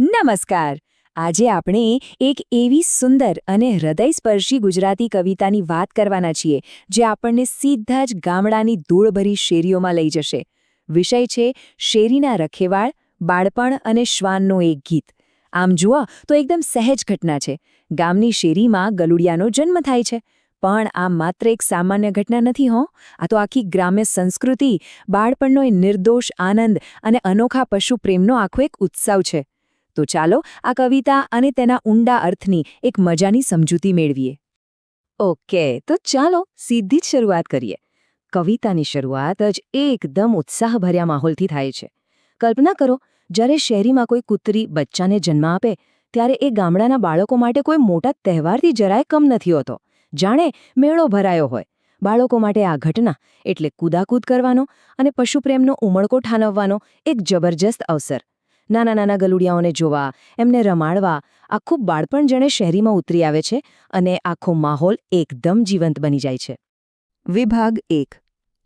નમસ્કાર. આજે આપણે એક એવી સુંદર અને હૃદયસ્પર્શી ગુજરાતી કવિતાની વાત કરવાના છીએ જે આપણને સીધા જ ગામડાની ધૂળભરી શેરીઓમાં લઈ જશે. વિષય છે શેરીના રખેવાળ, બાળપણ અને શ્વાનનો એક ગીત. આમ જુઓ તો એકદમ સહેજ ઘટના છે. ગામની શેરીમાં ગલુડિયાનો જન્મ થાય છે. પણ આ માત્ર એક સામાન્ય ઘટના નથી હો. આ તો આખી ગ્રામ્ય સંસ્કૃતિ, બાળપણનો એ નિર્દોષ આનંદ અને અનોખા પશુપ્રેમનો આખો એક ઉત્સવ છે. તો ચાલો આ કવિતા અને તેના ઊંડા અર્થની એક મજાની સમજૂતી મેળવીએ. ઓકે, તો ચાલો સીધી જ શરૂઆત કરીએ. કવિતાની શરૂઆત જ એકદમ ઉત્સાહભર્યા માહોલથી થાય છે. કલ્પના કરો, જ્યારે શહેરીમાં કોઈ કૂતરી બચ્ચાને જન્મ આપે ત્યારે એ ગામડાના બાળકો માટે કોઈ મોટા તહેવારથી જરાય કમ નથી હોતો. જાણે મેળો ભરાયો હોય. બાળકો માટે આ ઘટના એટલે કૂદાકૂદ કરવાનો અને પશુપ્રેમનો ઉમળકો ઠાલવવાનો એક જબરજસ્ત અવસર. નાના નાના ગલુડિયાઓને જોવા, એમને રમાડવા, આખું બાળપણ જાણે શહેરીમાં ઉતરી આવે છે અને આખો માહોલ એકદમ જીવંત બની જાય છે. વિભાગ 1.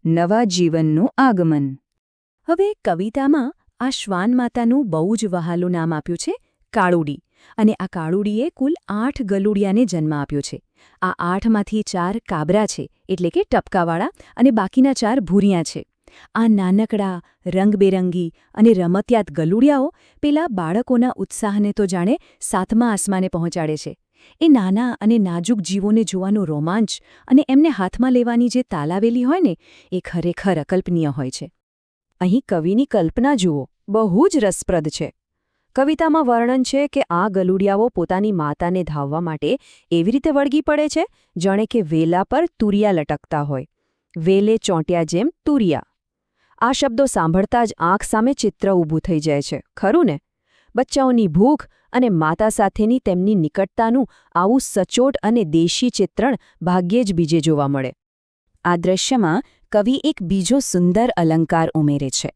નવા જીવનનું આગમન. હવે કવિતામાં આ શ્વાન માતાનું બહુ જ વહાલું નામ આપ્યું છે કાળુડી, અને આ કાળુડીએ કુલ 8 ગલુડિયાને જન્મ આપ્યો છે. આ 8માંથી 4 કાબરા છે, એટલે કે ટપકાવાળા, અને બાકીના 4 ભૂરિયા છે. આ નાનકડા, રંગબેરંગી અને રમતિયાત ગલુડિયાઓ પેલા બાળકોના ઉત્સાહને તો જાણે 7મા આસમાને પહોંચાડે છે. એ નાના અને નાજુક જીવોને જોવાનો રોમાંચ અને એમને હાથમાં લેવાની જે તાલાવેલી હોય ને, એ ખરેખર અકલ્પનીય હોય છે. અહીં કવિની કલ્પના જુઓ, બહુ જ રસપ્રદ છે. કવિતામાં વર્ણન છે કે આ ગલુડિયાઓ પોતાની માતાને ધાવવા માટે એવી રીતે વળગી પડે છે જાણે કે વેલા પર તુરિયા લટકતા હોય. વેલે ચોંટ્યા જેમ તુરિયા. આ શબ્દો સાંભળતા જ આંખ સામે ચિત્ર ઊભું થઈ જાય છે, ખરું ને? બચ્ચાઓની ભૂખ અને માતા સાથેની તેમની નિકટતાનું આવું સચોટ અને દેશી ચિત્રણ ભાગ્યે જ બીજે જોવા મળે. આ દ્રશ્યમાં કવિ એક બીજો સુંદર અલંકાર ઉમેરે છે.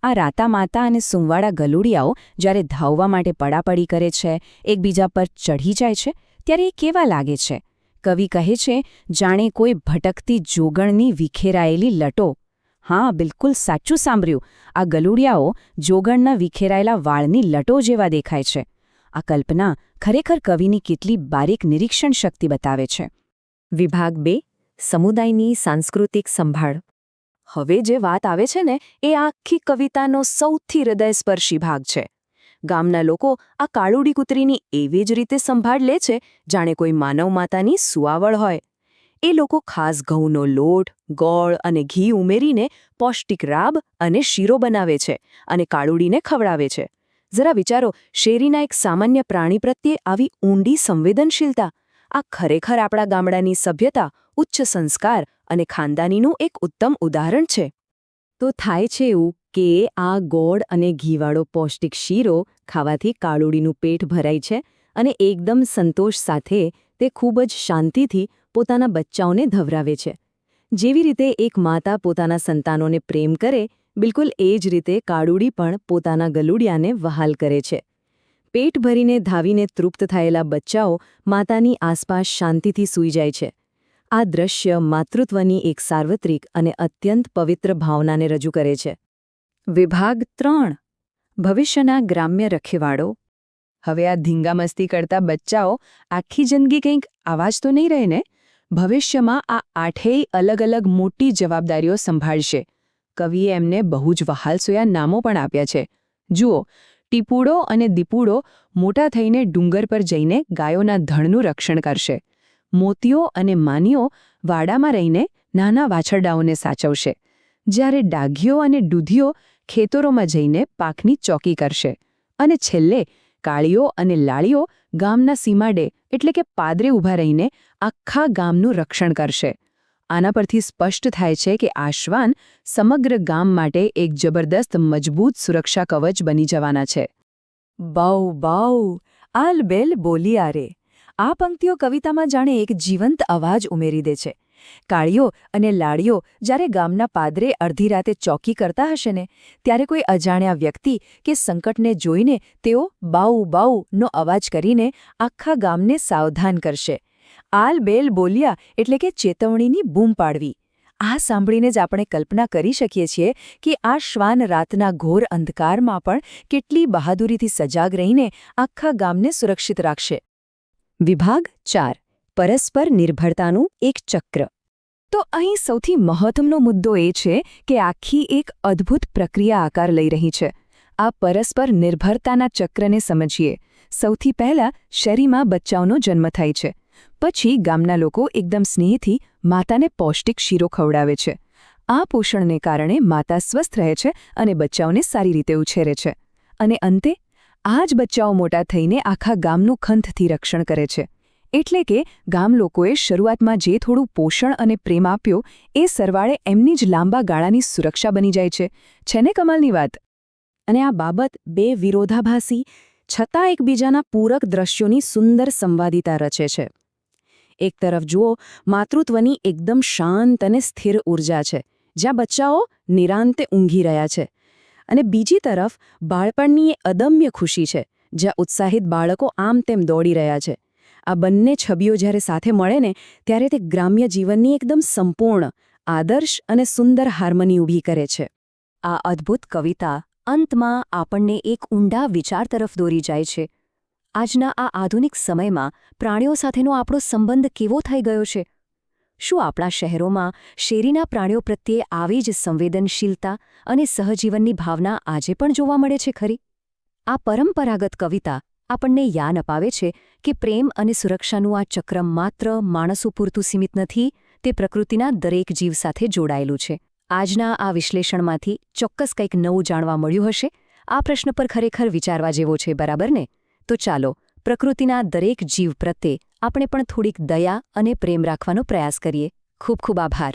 આ રાતા માતા અને સુંવાળા ગલુડિયાઓ જ્યારે ધાવવા માટે પડાપડી કરે છે, એકબીજા પર ચઢી જાય છે, ત્યારે એ કેવા લાગે છે? કવિ કહે છે, જાણે કોઈ ભટકતી જોગણની વિખેરાયેલી લટો. હા, બિલકુલ સાચું સાંભળ્યું. આ ગલુડિયાઓ જોગણના વિખેરાયેલા વાળની લટો જેવા દેખાય છે. આ કલ્પના ખરેખર કવિની કેટલી બારીક નિરીક્ષણ શક્તિ બતાવે છે. વિભાગ 2. સમુદાયની સાંસ્કૃતિક સંભાળ. હવે જે વાત આવે છે ને, એ આખી કવિતાનો સૌથી હૃદયસ્પર્શી ભાગ છે. ગામના લોકો આ કાળુડી કૂતરીની એવી જ રીતે સંભાળ લે છે જાણે કોઈ માનવ માતાની સુઆવળ હોય. એ લોકો ખાસ ઘઉંનો લોટ, ગોળ અને ઘી ઉમેરીને પૌષ્ટિક રાબ અને શીરો બનાવે છે અને કાળુડીને ખવડાવે છે. જરા વિચારો, શેરીના એક સામાન્ય પ્રાણી પ્રત્યે આવી ઊંડી સંવેદનશીલતા. આ ખરેખર આપણા ગામડાની સભ્યતા, ઉચ્ચ સંસ્કાર અને ખાનદાનીનું એક ઉત્તમ ઉદાહરણ છે. તો થાય છે એવું કે આ ગોળ અને ઘીવાળો પૌષ્ટિક શીરો ખાવાથી કાળુડીનું પેટ ભરાય છે અને એકદમ સંતોષ સાથે તે ખૂબ જ શાંતિથી પોતાના બચ્ચાઓને ધવરાવે છે. જેવી રીતે એક માતા પોતાના સંતાનોને પ્રેમ કરે, બિલકુલ એ જ રીતે કાળુડી પણ પોતાના ગલુડિયાને વહાલ કરે છે. પેટ ભરીને ધાવીને તૃપ્ત થયેલા બચ્ચાઓ માતાની આસપાસ શાંતિથી સૂઈ જાય છે. આ દ્રશ્ય માતૃત્વની એક સાર્વત્રિક અને અત્યંત પવિત્ર ભાવનાને રજૂ કરે છે. વિભાગ 3. ભવિષ્યના ગ્રામ્ય રખેવાળો. હવે આ ધીંગામસ્તી કરતા બચ્ચાઓ આખી જિંદગી કંઈક આવાજ તો નહીં રહે ને? ભવિષ્યમાં આ 8 અલગ અલગ મોટી જવાબદારીઓ સંભાળશે. કવિએ એમને બહુ જ વહાલસોયા નામો પણ આપ્યા છે. જુઓ, ટીપુડો અને દીપુડો મોટા થઈને ડુંગર પર જઈને ગાયોના ધણનું રક્ષણ કરશે. મોતીઓ અને માનીઓ વાડામાં રહીને નાના વાછરડાઓને સાચવશે. જ્યારે ડાઘીઓ અને દૂધીઓ ખેતરોમાં જઈને પાકની ચોકી કરશે. અને છેલ્લે કાળીઓ અને લાળીઓ ગામના સીમાડે એટલે કે પાદરે ઊભા રહીને આખા ગામનું રક્ષણ કરશે. આના પરથી સ્પષ્ટ થાય છે કે આ શ્વાન સમગ્ર ગામ માટે એક જબરદસ્ત મજબૂત સુરક્ષા કવચ બની જવાના છે. બાઉ બાઉ, આલબેલ બોલિયા રે. આ પંક્તિઓ કવિતામાં જાણે એક જીવંત અવાજ ઉમેરી દે છે. કાળીઓ અને લાળીઓ જ્યારે ગામના પાદરે અડધી રાતે ચોકી કરતા હશે ને, ત્યારે કોઈ અજાણ્યા વ્યક્તિ કે સંકટને જોઈને તેઓ બાઉ બાઉ નો અવાજ કરીને આખા ગામને સાવધાન કરશે. આલ બેલ બોલિયા એટલે કે ચેતવણીની બૂમ પાડવી. આ સાંભળીને જ આપણે કલ્પના કરી શકીએ છીએ કે આ શ્વાન રાતના ઘોર અંધકારમાં પણ કેટલી બહાદુરીથી સજાગ રહીને આખા ગામને સુરક્ષિત રાખશે. વિભાગ 4. પરસ્પર નિર્ભરતાનું એક ચક્ર. તો અહીં સૌથી મહત્વનો મુદ્દો એ છે કે આખી એક અદ્ભુત પ્રક્રિયા આકાર લઈ રહી છે. આ પરસ્પર નિર્ભરતાના ચક્રને સમજીએ. સૌથી પહેલાં શેરીમાં બચ્ચાઓનો જન્મ થાય છે. પછી ગામના લોકો એકદમ સ્નેહથી માતાને પૌષ્ટિક શીરો ખવડાવે છે. આ પોષણને કારણે માતા સ્વસ્થ રહે છે અને બચ્ચાઓને સારી રીતે ઉછેરે છે. અને અંતે આ જ બચ્ચાઓ મોટા થઈને આખા ગામનું ખંતથી રક્ષણ કરે છે. એટલે કે ગામ લોકોએ શરૂઆતમાં જે થોડું પોષણ અને પ્રેમ આપ્યો એ સરવાળે એમની જ લાંબા ગાળાની સુરક્ષા બની જાય છે. છે ને કમાલની વાત? અને આ બાબત બે વિરોધાભાસી છતાં એકબીજાના પૂરક દ્રશ્યોની સુંદર સંવાદિતા રચે છે. એક તરફ જુઓ, માતૃત્વની એકદમ શાંત અને સ્થિર ઊર્જા છે, જ્યાં બચ્ચાઓ નિરાંતે ઊંઘી રહ્યા છે. અને બીજી તરફ બાળપણની એ અદમ્ય ખુશી છે, જ્યાં ઉત્સાહિત બાળકો આમ તેમ દોડી રહ્યા છે. આ બંને છબીઓ જ્યારે સાથે મળે ને ત્યારે તે ગ્રામ્ય જીવનની એકદમ સંપૂર્ણ, આદર્શ અને સુંદર હાર્મની ઊભી કરે છે. આ અદ્ભુત કવિતા અંતમાં આપણને એક ઊંડા વિચાર તરફ દોરી જાય છે. આજના આ આધુનિક સમયમાં પ્રાણીઓ સાથેનો આપણો સંબંધ કેવો થઈ ગયો છે? શું આપણા શહેરોમાં શેરીના પ્રાણીઓ પ્રત્યે આવી જ સંવેદનશીલતા અને સહજીવનની ભાવના આજે પણ જોવા મળે છે ખરી? આ પરંપરાગત કવિતા આપણને યાદ અપાવે છે કે પ્રેમ અને સુરક્ષાનું આ ચક્ર માત્ર માણસો પૂરતું સીમિત નથી, તે પ્રકૃતિના દરેક જીવ સાથે જોડાયેલું છે. આજના આ વિશ્લેષણમાંથી ચોક્કસ કંઈક નવું જાણવા મળ્યું હશે. આ પ્રશ્ન પર ખરેખર વિચારવા જેવો છે, બરાબર ને? તો ચાલો પ્રકૃતિના દરેક જીવ પ્રત્યે આપણે પણ થોડીક દયા અને પ્રેમ રાખવાનો પ્રયાસ કરીએ. ખૂબ ખૂબ આભાર.